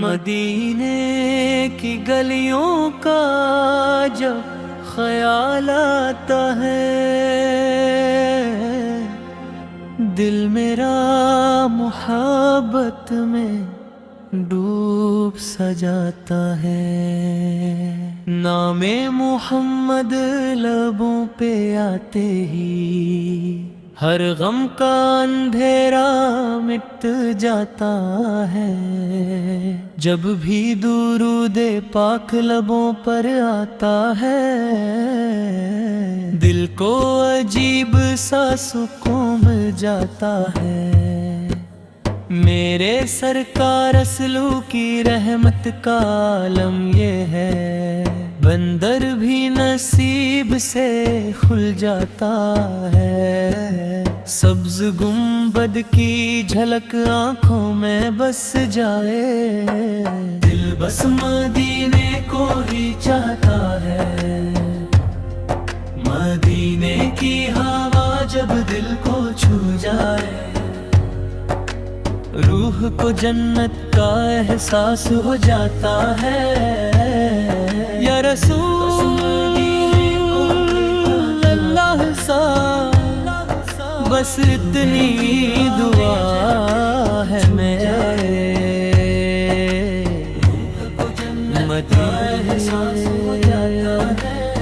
مدینے کی گلیوں کا جب خیال آتا ہے، دل میرا محبت میں ڈوب سا جاتا ہے۔ نام محمد لبوں پہ آتے ہی ہر غم کا اندھیرا مٹ جاتا ہے۔ جب بھی درود پاک لبوں پر آتا ہے، دل کو عجیب سا سکون مل جاتا ہے۔ میرے سرکار رسولوں کی رحمت کا عالم یہ ہے، بندر بھی نصیب سے کھل جاتا ہے۔ سبز گنبد کی جھلک آنکھوں میں بس جائے، دل بس مدینے کو ہی چاہتا ہے۔ مدینے کی ہوا جب دل کو چھو جائے، روح کو جنت کا احساس ہو جاتا ہے۔ یا رسول اللہ سا بس اتنی دعا ہے میرے، مدینے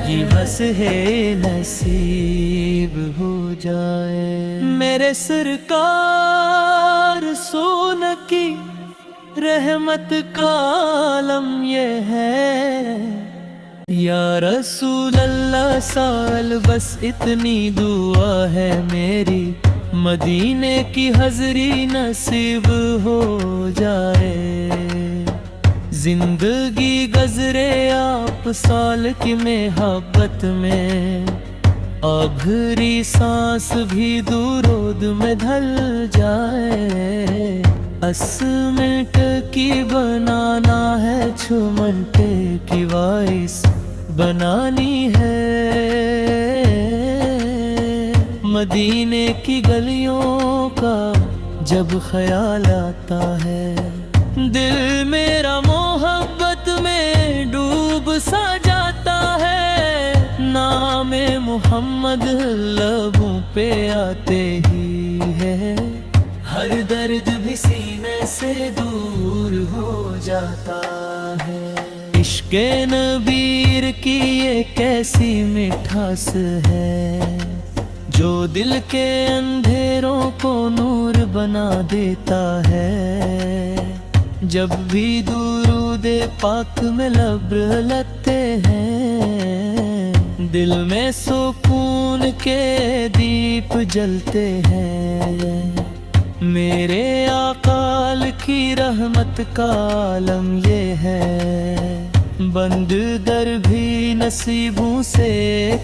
یہ بس ہے نصیب ہو جائے۔ میرے سرکار رسول کی رحمت کا عالم یہ ہے، یا رسول اللہ سال بس اتنی دعا ہے میری، مدینے کی حضری نصیب ہو جائے۔ زندگی گزرے آپ سال کی محبت میں، آخری سانس بھی درود میں ڈھل جائے۔ 10 منٹ کی بنانا ہے، 6 منٹ کی وائس بنانی ہے۔ مدینے کی گلیوں کا جب خیال آتا ہے، دل میرا محبت میں ڈوب سا جاتا ہے۔ نام محمد لبوں پہ آتے ہی ہے، ہر درد بھی سینے سے دور ہو جاتا ہے۔ عشق نبی کی یہ کیسی مٹھاس ہے، جو دل کے اندھیروں کو نور بنا دیتا ہے۔ جب بھی درود پاک میں لب لگتے ہیں، دل میں سکون کے دیپ جلتے ہیں۔ میرے آقا کی رحمت کا عالم یہ ہے، بند در بھی نصیبوں سے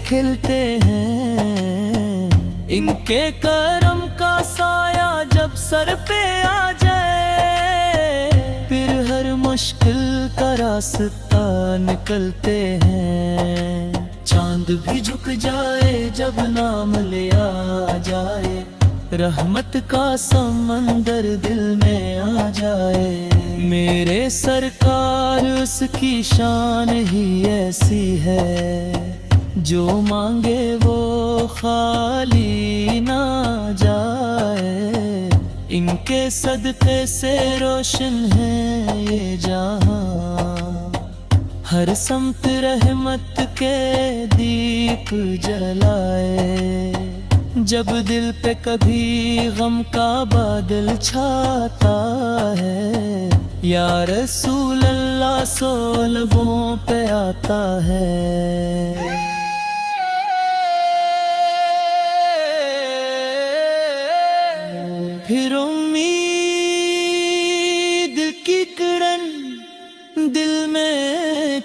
کھلتے ہیں۔ ان کے کرم کا سایہ جب سر پہ آ جائے، پھر ہر مشکل کا راستہ نکلتے ہیں۔ چاند بھی جھک جائے جب نام لیا جائے، رحمت کا سمندر دل میں آ جائے۔ میرے سرکار اس کی شان ہی ایسی ہے، جو مانگے وہ خالی نہ جائے۔ ان کے صدقے سے روشن ہے یہ جہاں، ہر سمت رحمت کے دیپ جلائے۔ جب دل پہ کبھی غم کا بادل چھاتا ہے، یا رسول اللہ سو لبوں پہ آتا ہے۔ پھر امید کی کرن دل میں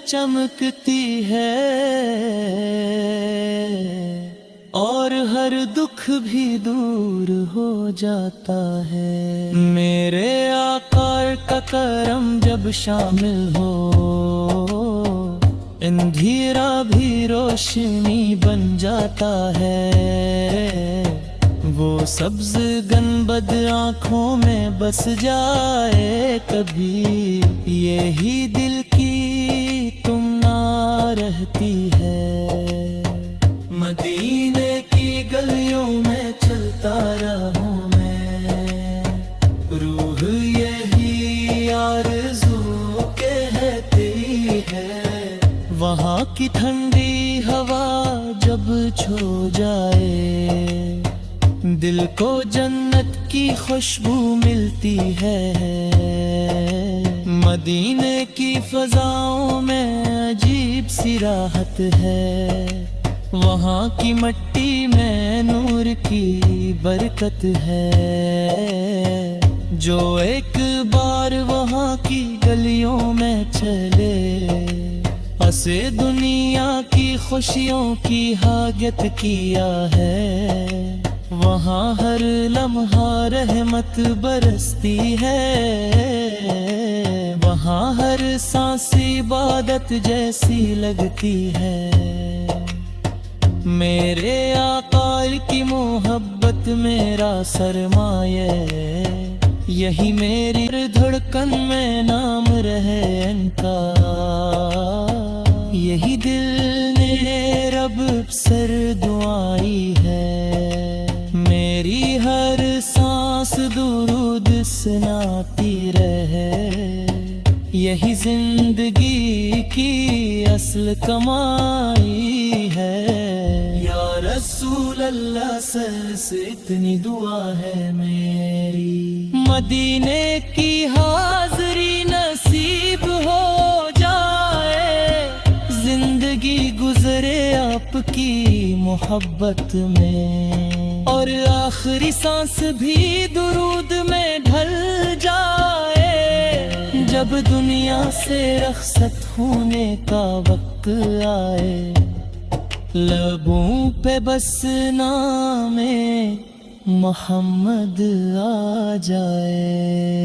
چمکتی ہے، اور ہر دکھ بھی دور ہو جاتا ہے۔ میرے آقا کا کرم جب شامل ہو، اندھیرا بھی روشنی بن جاتا ہے۔ وہ سبز گنبد آنکھوں میں بس جائے کبھی، یہ یہی دل کی تمنا رہتی ہے، مدینے کی گلیوں میں چلتا رہوں میں، روح یہی آرزو کہتی ہے، وہاں کی ٹھنڈی ہوا جب چھو جائے، دل کو جنت کی خوشبو ملتی ہے، مدینے کی فضاؤں میں عجیب سی راحت ہے، وہاں کی مٹی میں نور کی برکت ہے، جو ایک بار وہاں کی گلیوں میں چلے، اسے دنیا کی خوشیوں کی حاجت کیا ہے، وہاں ہر لمحہ رحمت برستی ہے، وہاں ہر سانس عبادت جیسی لگتی ہے، میرے آقا کی محبت میرا سرمایہ، یہی میری دھڑکن میں نام رہے ان کا، یہی دل نے رب سر دعائی ہے، میری ہر سانس درود سناتی رہے، یہی زندگی کی اصل کمائی ہے، یا رسول اللہ سر سے اتنی دعا ہے میری، مدینے کی حاضری نصیب ہو جائے، زندگی گزرے آپ کی محبت میں، اور آخری سانس بھی درود میں ڈھل جائے، جب دنیا سے رخصت ہونے کا وقت آئے، لبوں پہ بس نام محمد آ جائے۔